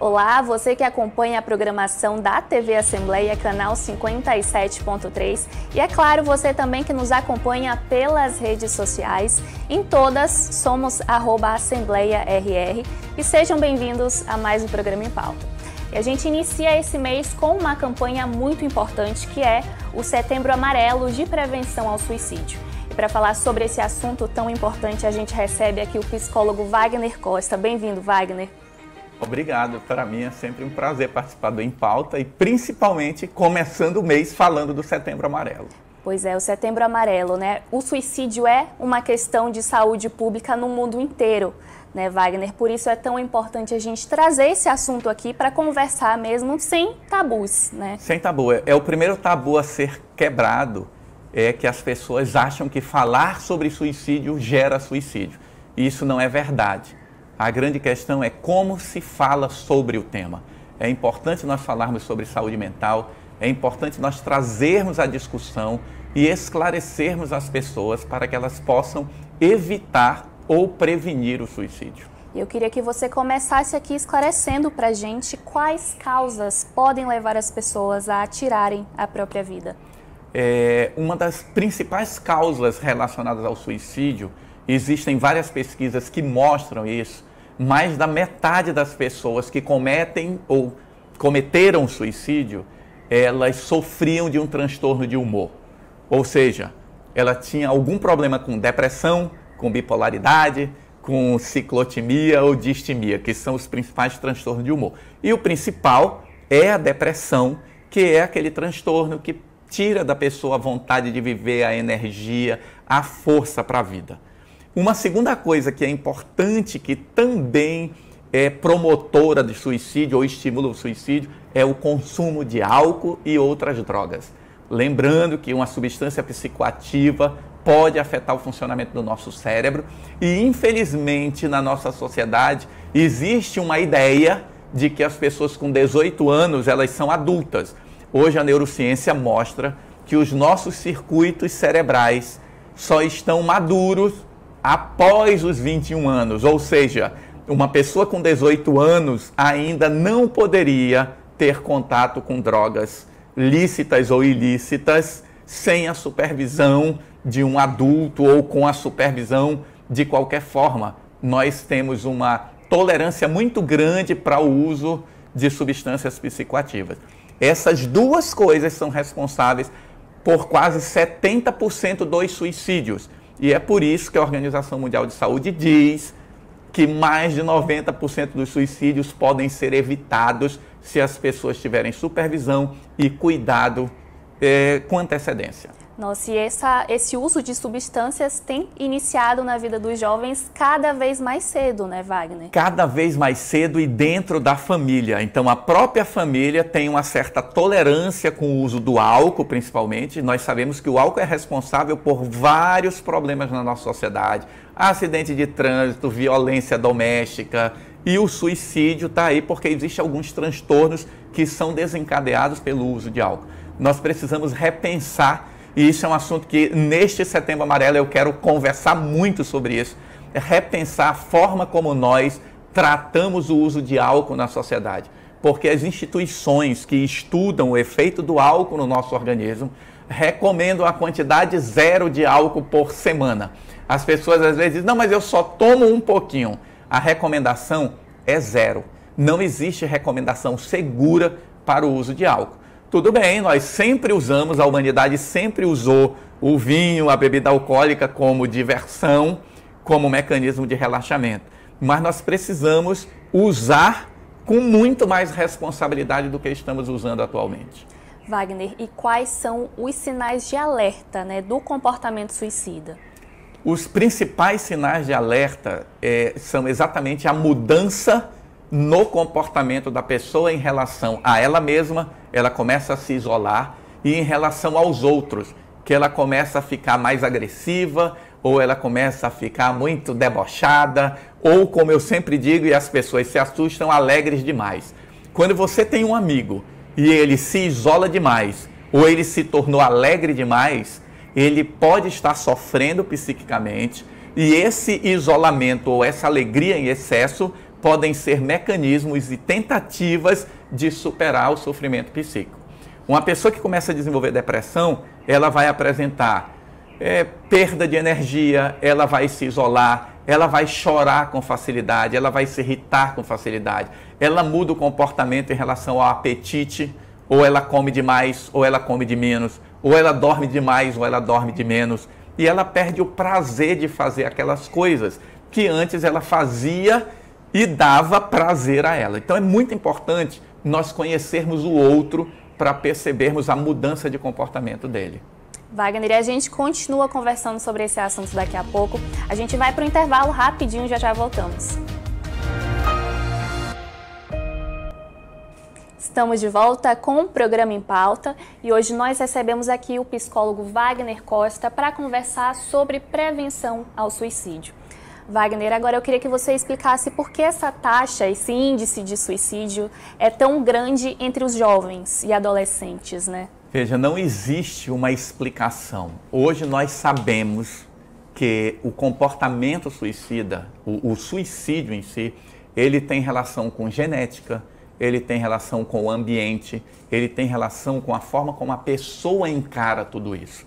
Olá, você que acompanha a programação da TV Assembleia, canal 57.3, e é claro, você também que nos acompanha pelas redes sociais, em todas somos @AssembleiaRR, e sejam bem-vindos a mais um programa em pauta. E a gente inicia esse mês com uma campanha muito importante que é o Setembro Amarelo de Prevenção ao Suicídio. E para falar sobre esse assunto tão importante, a gente recebe aqui o psicólogo Wagner Costa. Bem-vindo, Wagner. Obrigado, para mim é sempre um prazer participar do Em Pauta e principalmente começando o mês falando do Setembro Amarelo. Pois é, o Setembro Amarelo, né? O suicídio é uma questão de saúde pública no mundo inteiro, né, Wagner? Por isso é tão importante a gente trazer esse assunto aqui para conversar mesmo sem tabus, né? Sem tabu. É o primeiro tabu a ser quebrado, é que as pessoas acham que falar sobre suicídio gera suicídio. E isso não é verdade. A grande questão é como se fala sobre o tema. É importante nós falarmos sobre saúde mental, é importante nós trazermos a discussão e esclarecermos as pessoas para que elas possam evitar ou prevenir o suicídio. Eu queria que você começasse aqui esclarecendo para a gente quais causas podem levar as pessoas a tirarem a própria vida. Uma das principais causas relacionadas ao suicídio, existem várias pesquisas que mostram isso, mais da metade das pessoas que cometem ou cometeram suicídio, elas sofriam de um transtorno de humor. Ou seja, ela tinha algum problema com depressão, com bipolaridade, com ciclotimia ou distimia, que são os principais transtornos de humor. E o principal é a depressão, que é aquele transtorno que tira da pessoa a vontade de viver, a energia, a força para a vida. Uma segunda coisa que é importante, que também é promotora de suicídio ou estimula o suicídio, é o consumo de álcool e outras drogas. Lembrando que uma substância psicoativa pode afetar o funcionamento do nosso cérebro e, infelizmente, na nossa sociedade, existe uma ideia de que as pessoas com 18 anos, elas são adultas. Hoje a neurociência mostra que os nossos circuitos cerebrais só estão maduros após os 21 anos, ou seja, uma pessoa com 18 anos ainda não poderia ter contato com drogas lícitas ou ilícitas sem a supervisão de um adulto ou com a supervisão de qualquer forma. Nós temos uma tolerância muito grande para o uso de substâncias psicoativas. Essas duas coisas são responsáveis por quase 70% dos suicídios. E é por isso que a Organização Mundial de Saúde diz que mais de 90% dos suicídios podem ser evitados se as pessoas tiverem supervisão e cuidado com antecedência. Nossa, e esse uso de substâncias tem iniciado na vida dos jovens cada vez mais cedo, né, Wagner? Cada vez mais cedo e dentro da família. Então, a própria família tem uma certa tolerância com o uso do álcool, principalmente. Nós sabemos que o álcool é responsável por vários problemas na nossa sociedade. Acidente de trânsito, violência doméstica e o suicídio está aí porque existem alguns transtornos que são desencadeados pelo uso de álcool. Nós precisamos repensar. E isso é um assunto que, neste Setembro Amarelo, eu quero conversar muito sobre isso. É repensar a forma como nós tratamos o uso de álcool na sociedade. Porque as instituições que estudam o efeito do álcool no nosso organismo recomendam a quantidade zero de álcool por semana. As pessoas às vezes dizem, não, mas eu só tomo um pouquinho. A recomendação é zero. Não existe recomendação segura para o uso de álcool. Tudo bem, nós sempre usamos, a humanidade sempre usou o vinho, a bebida alcoólica como diversão, como mecanismo de relaxamento. Mas nós precisamos usar com muito mais responsabilidade do que estamos usando atualmente. Wagner, e quais são os sinais de alerta, né, do comportamento suicida? Os principais sinais de alerta são exatamente a mudança no comportamento da pessoa em relação a ela mesma, ela começa a se isolar, e em relação aos outros, que ela começa a ficar mais agressiva, ou ela começa a ficar muito debochada, ou, como eu sempre digo, e as pessoas se assustam, alegres demais. Quando você tem um amigo e ele se isola demais, ou ele se tornou alegre demais, ele pode estar sofrendo psiquicamente, e esse isolamento ou essa alegria em excesso podem ser mecanismos e tentativas de superar o sofrimento psíquico. Uma pessoa que começa a desenvolver depressão, ela vai apresentar perda de energia, ela vai se isolar, ela vai chorar com facilidade, ela vai se irritar com facilidade, ela muda o comportamento em relação ao apetite, ou ela come demais, ou ela come de menos, ou ela dorme demais, ou ela dorme de menos, e ela perde o prazer de fazer aquelas coisas que antes ela fazia e dava prazer a ela. Então é muito importante nós conhecermos o outro para percebermos a mudança de comportamento dele. Wagner, e a gente continua conversando sobre esse assunto daqui a pouco. A gente vai para o intervalo rapidinho, já voltamos. Estamos de volta com o programa Em Pauta e hoje nós recebemos aqui o psicólogo Wagner Costa para conversar sobre prevenção ao suicídio. Wagner, agora eu queria que você explicasse por que essa taxa, esse índice de suicídio é tão grande entre os jovens e adolescentes, né? Veja, não existe uma explicação. Hoje nós sabemos que o comportamento suicida, o suicídio em si, ele tem relação com genética, ele tem relação com o ambiente, ele tem relação com a forma como a pessoa encara tudo isso.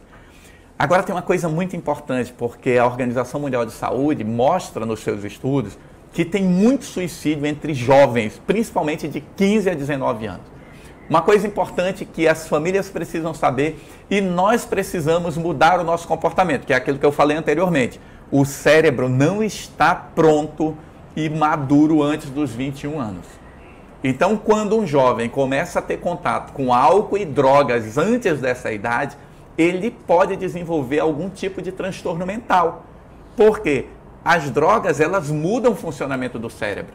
Agora tem uma coisa muito importante, porque a Organização Mundial de Saúde mostra nos seus estudos que tem muito suicídio entre jovens, principalmente de 15 a 19 anos. Uma coisa importante que as famílias precisam saber e nós precisamos mudar o nosso comportamento, que é aquilo que eu falei anteriormente. O cérebro não está pronto e maduro antes dos 21 anos. Então, quando um jovem começa a ter contato com álcool e drogas antes dessa idade, ele pode desenvolver algum tipo de transtorno mental. Porque as drogas, elas mudam o funcionamento do cérebro.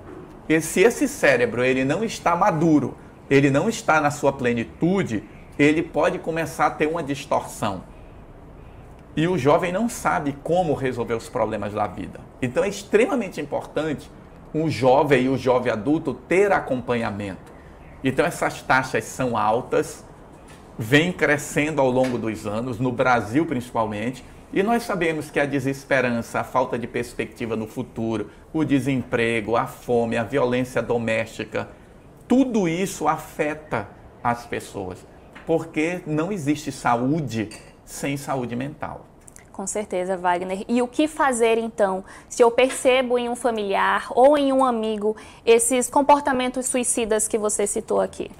E se esse cérebro ele não está maduro, ele não está na sua plenitude, ele pode começar a ter uma distorção. E o jovem não sabe como resolver os problemas da vida. Então é extremamente importante o jovem e o jovem adulto ter acompanhamento. Então essas taxas são altas, vêm crescendo ao longo dos anos, no Brasil principalmente, e nós sabemos que a desesperança, a falta de perspectiva no futuro, o desemprego, a fome, a violência doméstica, tudo isso afeta as pessoas, porque não existe saúde sem saúde mental. Com certeza, Wagner. E o que fazer, então, se eu percebo em um familiar ou em um amigo esses comportamentos suicidas que você citou aqui?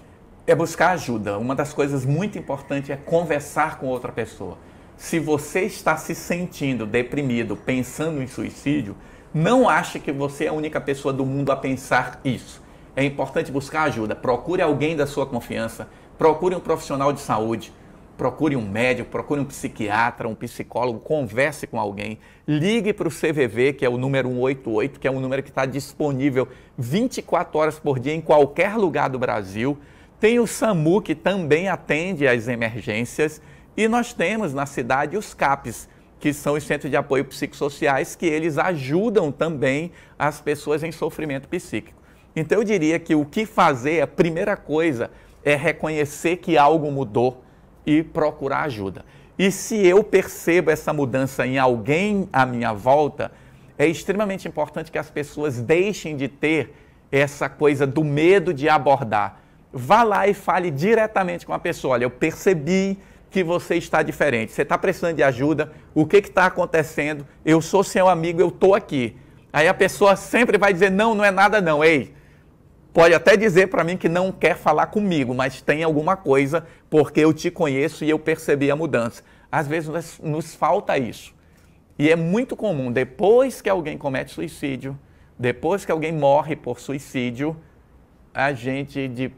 É buscar ajuda. Uma das coisas muito importantes é conversar com outra pessoa. Se você está se sentindo deprimido, pensando em suicídio, não ache que você é a única pessoa do mundo a pensar isso. É importante buscar ajuda. Procure alguém da sua confiança, procure um profissional de saúde, procure um médico, procure um psiquiatra, um psicólogo, converse com alguém, ligue para o CVV, que é o número 188, que é um número que está disponível 24 horas por dia em qualquer lugar do Brasil. Tem o SAMU, que também atende às emergências, e nós temos na cidade os CAPs, que são os Centros de Apoio Psicossociais, que eles ajudam também as pessoas em sofrimento psíquico. Então eu diria que o que fazer, a primeira coisa, é reconhecer que algo mudou e procurar ajuda. E se eu percebo essa mudança em alguém à minha volta, é extremamente importante que as pessoas deixem de ter essa coisa do medo de abordar. Vá lá e fale diretamente com a pessoa. Olha, eu percebi que você está diferente, você está precisando de ajuda, o que está acontecendo? Eu sou seu amigo, eu estou aqui. Aí a pessoa sempre vai dizer, não, não é nada não, ei. Pode até dizer para mim que não quer falar comigo, mas tem alguma coisa porque eu te conheço e eu percebi a mudança. Às vezes nos falta isso. E é muito comum, depois que alguém comete suicídio, depois que alguém morre por suicídio, a gente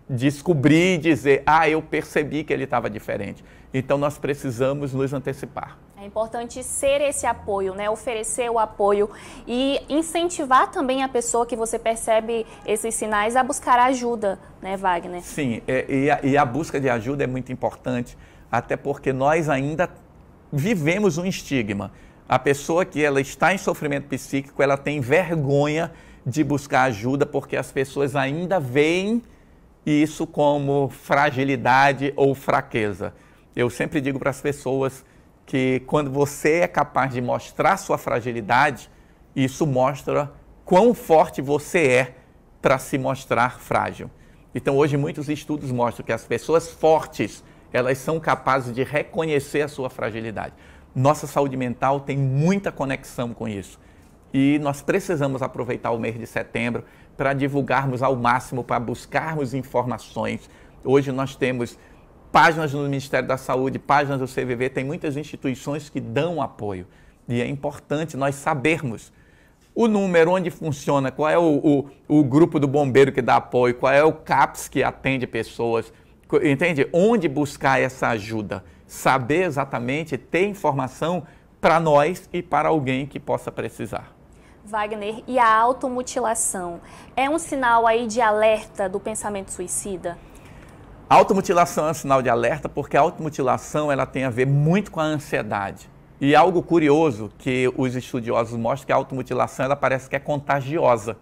descobrir e dizer, eu percebi que ele estava diferente. Então nós precisamos nos antecipar. É importante ser esse apoio, né? Oferecer o apoio e incentivar também a pessoa que você percebe esses sinais a buscar ajuda, né, Wagner? Sim, e a busca de ajuda é muito importante, até porque nós ainda vivemos um estigma. A pessoa que ela está em sofrimento psíquico, ela tem vergonha de buscar ajuda porque as pessoas ainda veem isso como fragilidade ou fraqueza. Eu sempre digo para as pessoas que quando você é capaz de mostrar sua fragilidade, isso mostra quão forte você é para se mostrar frágil. Então, hoje, muitos estudos mostram que as pessoas fortes, elas são capazes de reconhecer a sua fragilidade. Nossa saúde mental tem muita conexão com isso. E nós precisamos aproveitar o mês de setembro para divulgarmos ao máximo, para buscarmos informações. Hoje nós temos páginas no Ministério da Saúde, páginas do CVV, tem muitas instituições que dão apoio. E é importante nós sabermos o número, onde funciona, qual é o grupo do bombeiro que dá apoio, qual é o CAPS que atende pessoas, entende? Onde buscar essa ajuda, saber exatamente, ter informação para nós e para alguém que possa precisar. Wagner, e a automutilação é um sinal aí de alerta do pensamento suicida? A automutilação é um sinal de alerta porque a automutilação ela tem a ver muito com a ansiedade. E algo curioso que os estudiosos mostram que a automutilação ela parece que é contagiosa.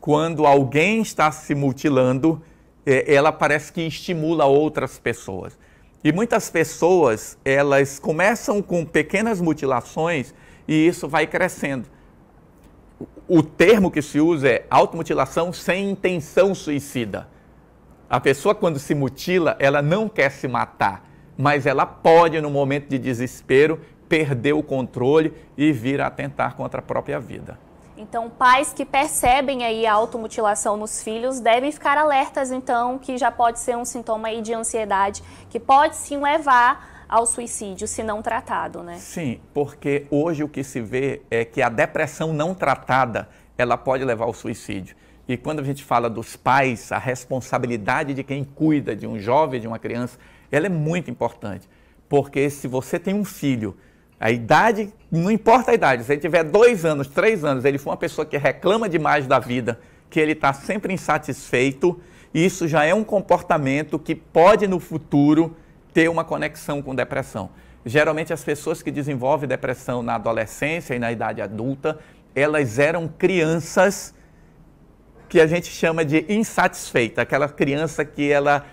Quando alguém está se mutilando, ela parece que estimula outras pessoas. E muitas pessoas, elas começam com pequenas mutilações e isso vai crescendo. O termo que se usa é automutilação sem intenção suicida. A pessoa, quando se mutila, ela não quer se matar, mas ela pode, no momento de desespero, perder o controle e vir a atentar contra a própria vida. Então, pais que percebem aí a automutilação nos filhos devem ficar alertas, então, que já pode ser um sintoma aí de ansiedade, que pode sim levar ao suicídio, se não tratado, né? Sim, porque hoje o que se vê é que a depressão não tratada, ela pode levar ao suicídio. E quando a gente fala dos pais, a responsabilidade de quem cuida de um jovem, de uma criança, ela é muito importante. Porque se você tem um filho, a idade, não importa a idade, se ele tiver 2 anos, 3 anos, ele for uma pessoa que reclama demais da vida, que ele está sempre insatisfeito, isso já é um comportamento que pode no futuro ter uma conexão com depressão. Geralmente as pessoas que desenvolvem depressão na adolescência e na idade adulta, elas eram crianças que a gente chama de insatisfeita, aquela criança que ela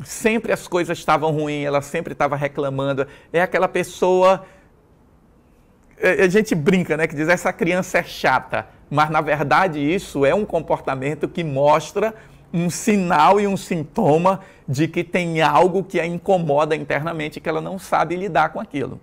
sempre as coisas estavam ruins, ela sempre estava reclamando, é aquela pessoa, a gente brinca, né, que diz essa criança é chata, mas na verdade isso é um comportamento que mostra um sinal e um sintoma de que tem algo que a incomoda internamente, que ela não sabe lidar com aquilo.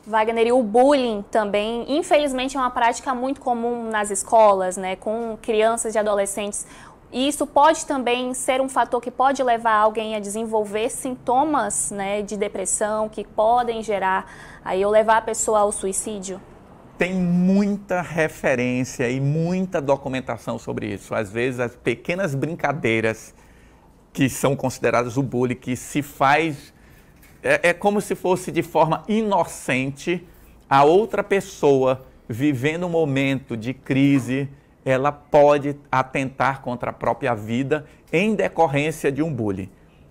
Wagner, e o bullying também, infelizmente, é uma prática muito comum nas escolas, né, com crianças e adolescentes. E isso pode também ser um fator que pode levar alguém a desenvolver sintomas, né, de depressão, que podem gerar, aí, ou levar a pessoa ao suicídio? Tem muita referência e muita documentação sobre isso. Às vezes, as pequenas brincadeiras que são consideradas o bullying, que se faz... É como se fosse de forma inocente a outra pessoa vivendo um momento de crise, ela pode atentar contra a própria vida em decorrência de um bullying.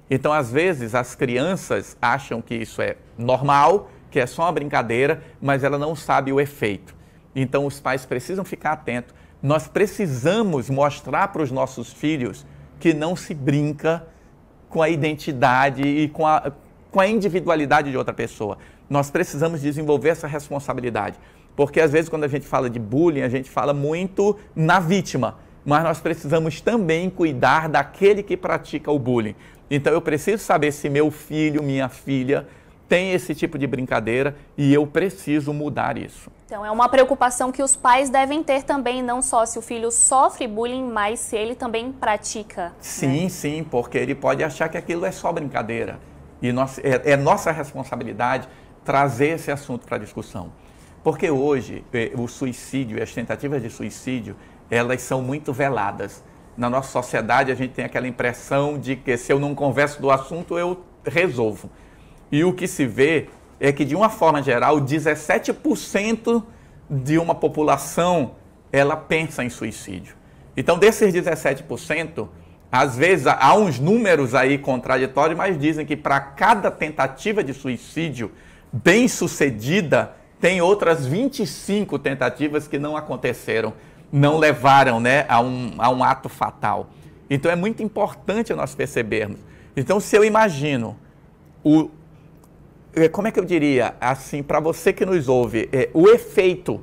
Então, às vezes, as crianças acham que isso é normal, que é só uma brincadeira, mas ela não sabe o efeito. Então, os pais precisam ficar atentos. Nós precisamos mostrar para os nossos filhos que não se brinca com a identidade e com a individualidade de outra pessoa. Nós precisamos desenvolver essa responsabilidade. Porque, às vezes, quando a gente fala de bullying, a gente fala muito na vítima. Mas nós precisamos também cuidar daquele que pratica o bullying. Então, eu preciso saber se meu filho, minha filha, tem esse tipo de brincadeira e eu preciso mudar isso. Então, é uma preocupação que os pais devem ter também, não só se o filho sofre bullying, mas se ele também pratica. Sim, né? Sim, porque ele pode achar que aquilo é só brincadeira. E é nossa responsabilidade trazer esse assunto para a discussão. Porque hoje o suicídio e as tentativas de suicídio, elas são muito veladas. Na nossa sociedade a gente tem aquela impressão de que se eu não converso do assunto, eu resolvo. E o que se vê é que, de uma forma geral, 17% de uma população, ela pensa em suicídio. Então, desses 17%, às vezes há uns números aí contraditórios, mas dizem que para cada tentativa de suicídio bem sucedida, tem outras 25 tentativas que não aconteceram, não levaram, né, a um ato fatal. Então é muito importante nós percebermos. Então, se eu imagino, como é que eu diria, assim, para você que nos ouve, o efeito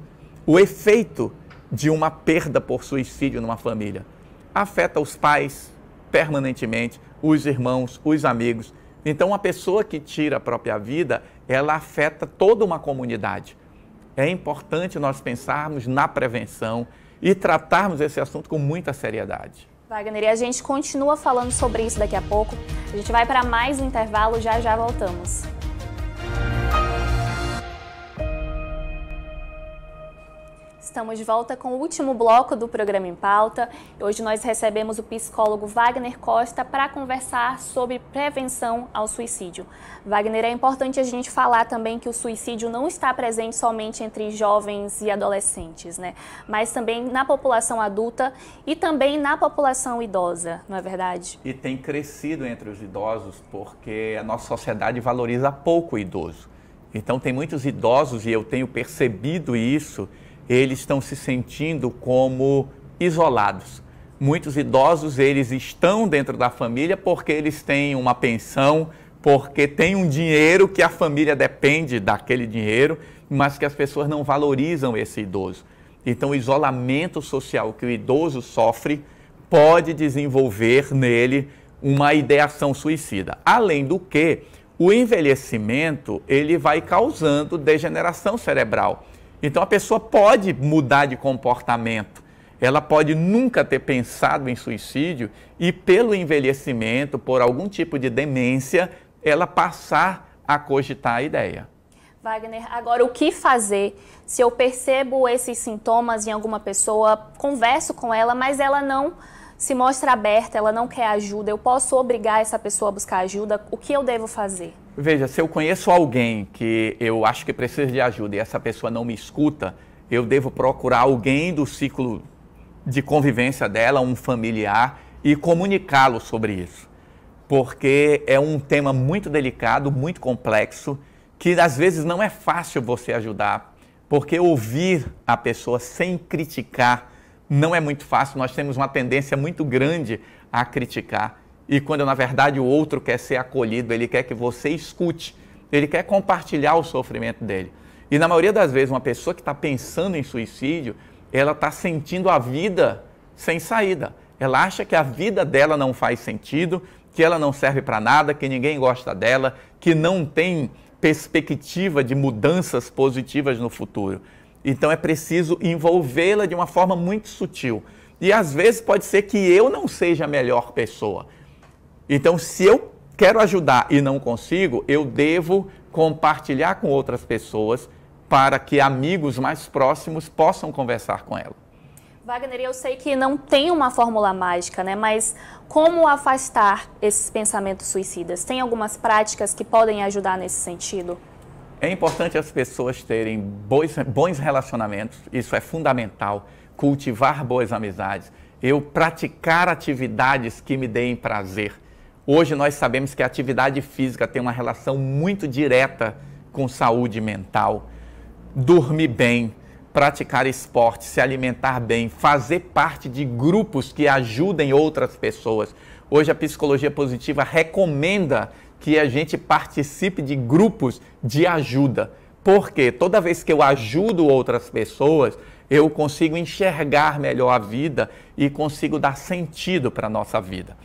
de uma perda por suicídio numa família. Afeta os pais permanentemente, os irmãos, os amigos. Então, uma pessoa que tira a própria vida, ela afeta toda uma comunidade. É importante nós pensarmos na prevenção e tratarmos esse assunto com muita seriedade. Wagner, e a gente continua falando sobre isso daqui a pouco. A gente vai para mais um intervalo, já já voltamos. Estamos de volta com o último bloco do programa Em Pauta. Hoje nós recebemos o psicólogo Wagner Costa para conversar sobre prevenção ao suicídio. Wagner, é importante a gente falar também que o suicídio não está presente somente entre jovens e adolescentes, né? Mas também na população adulta e também na população idosa, não é verdade? E tem crescido entre os idosos porque a nossa sociedade valoriza pouco o idoso. Então tem muitos idosos, e eu tenho percebido isso, eles estão se sentindo como isolados. Muitos idosos, eles estão dentro da família porque eles têm uma pensão, porque tem um dinheiro que a família depende daquele dinheiro, mas que as pessoas não valorizam esse idoso. Então, o isolamento social que o idoso sofre pode desenvolver nele uma ideação suicida. Além do que, o envelhecimento, ele vai causando degeneração cerebral. Então, a pessoa pode mudar de comportamento, ela pode nunca ter pensado em suicídio e, pelo envelhecimento, por algum tipo de demência, ela passar a cogitar a ideia. Wagner, agora o que fazer se eu percebo esses sintomas em alguma pessoa, converso com ela, mas ela não se mostra aberta, ela não quer ajuda, eu posso obrigar essa pessoa a buscar ajuda? O que eu devo fazer? Veja, se eu conheço alguém que eu acho que precisa de ajuda e essa pessoa não me escuta, eu devo procurar alguém do ciclo de convivência dela, um familiar, e comunicá-lo sobre isso. Porque é um tema muito delicado, muito complexo, que às vezes não é fácil você ajudar, porque ouvir a pessoa sem criticar não é muito fácil. Nós temos uma tendência muito grande a criticar. E quando, na verdade, o outro quer ser acolhido, ele quer que você escute, ele quer compartilhar o sofrimento dele. E na maioria das vezes, uma pessoa que está pensando em suicídio, ela está sentindo a vida sem saída. Ela acha que a vida dela não faz sentido, que ela não serve para nada, que ninguém gosta dela, que não tem perspectiva de mudanças positivas no futuro. Então é preciso envolvê-la de uma forma muito sutil. E às vezes pode ser que eu não seja a melhor pessoa. Então, se eu quero ajudar e não consigo, eu devo compartilhar com outras pessoas para que amigos mais próximos possam conversar com ela. Wagner, eu sei que não tem uma fórmula mágica, né? Mas como afastar esses pensamentos suicidas? Tem algumas práticas que podem ajudar nesse sentido? É importante as pessoas terem bons relacionamentos, isso é fundamental. Cultivar boas amizades, eu praticar atividades que me deem prazer. Hoje nós sabemos que a atividade física tem uma relação muito direta com saúde mental. Dormir bem, praticar esporte, se alimentar bem, fazer parte de grupos que ajudem outras pessoas. Hoje a psicologia positiva recomenda que a gente participe de grupos de ajuda. Porque toda vez que eu ajudo outras pessoas, eu consigo enxergar melhor a vida e consigo dar sentido para a nossa vida.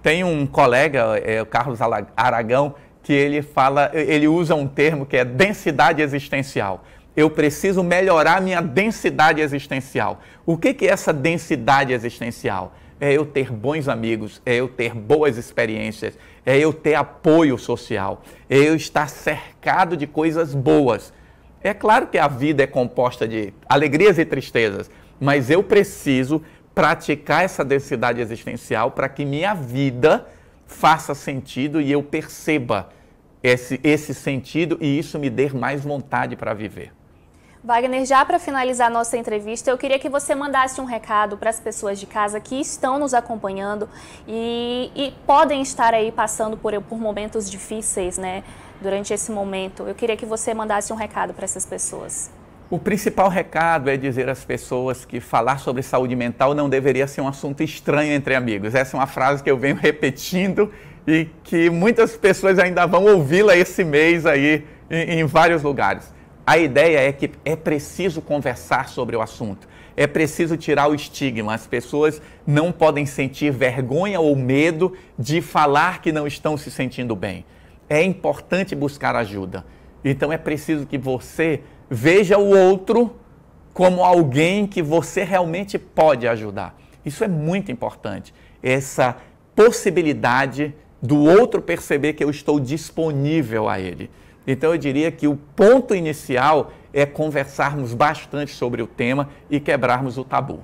Tem um colega, o Carlos Aragão, que ele usa um termo que é densidade existencial. Eu preciso melhorar minha densidade existencial. O que é essa densidade existencial? É eu ter bons amigos, é eu ter boas experiências, é eu ter apoio social, é eu estar cercado de coisas boas. É claro que a vida é composta de alegrias e tristezas, mas eu preciso praticar essa densidade existencial para que minha vida faça sentido e eu perceba esse sentido e isso me dê mais vontade para viver. Wagner, já para finalizar nossa entrevista, eu queria que você mandasse um recado para as pessoas de casa que estão nos acompanhando e podem estar aí passando por momentos difíceis, né? Durante esse momento, eu queria que você mandasse um recado para essas pessoas. O principal recado é dizer às pessoas que falar sobre saúde mental não deveria ser um assunto estranho entre amigos. Essa é uma frase que eu venho repetindo e que muitas pessoas ainda vão ouvi-la esse mês aí em vários lugares. a ideia é que é preciso conversar sobre o assunto. É preciso tirar o estigma. As pessoas não podem sentir vergonha ou medo de falar que não estão se sentindo bem. É importante buscar ajuda. Então é preciso que você veja o outro como alguém que você realmente pode ajudar. Isso é muito importante. Essa possibilidade do outro perceber que eu estou disponível a ele. Então eu diria que o ponto inicial é conversarmos bastante sobre o tema e quebrarmos o tabu.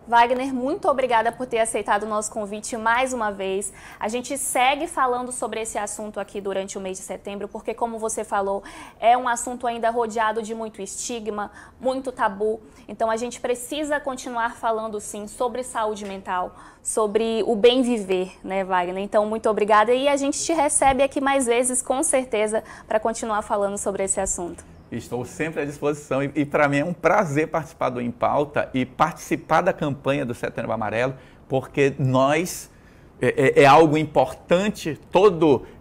Wagner, muito obrigada por ter aceitado o nosso convite mais uma vez. A gente segue falando sobre esse assunto aqui durante o mês de setembro, porque, como você falou, é um assunto ainda rodeado de muito estigma, muito tabu. Então, a gente precisa continuar falando, sim, sobre saúde mental, sobre o bem viver, né, Wagner? Então, muito obrigada e a gente te recebe aqui mais vezes, com certeza, para continuar falando sobre esse assunto. Estou sempre à disposição e para mim é um prazer participar do Em Pauta e participar da campanha do Setembro Amarelo, porque é algo importante.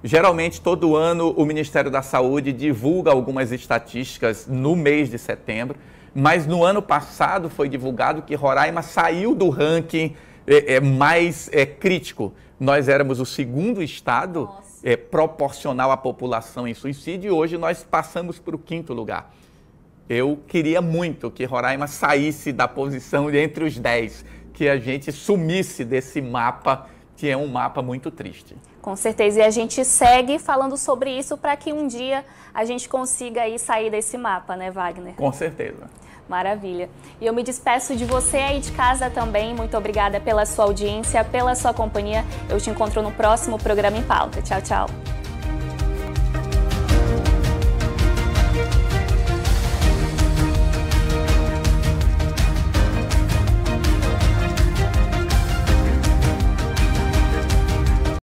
Geralmente todo ano o Ministério da Saúde divulga algumas estatísticas no mês de setembro, mas no ano passado foi divulgado que Roraima saiu do ranking mais crítico. Nós éramos o segundo estado proporcional à população em suicídio e hoje nós passamos para o 5º lugar. Eu queria muito que Roraima saísse da posição entre os 10, que a gente sumisse desse mapa, que é um mapa muito triste. Com certeza, e a gente segue falando sobre isso para que um dia a gente consiga aí sair desse mapa, né, Wagner? Com certeza. Maravilha. E eu me despeço de você aí de casa também. Muito obrigada pela sua audiência, pela sua companhia. Eu te encontro no próximo programa Em Pauta. Tchau, tchau.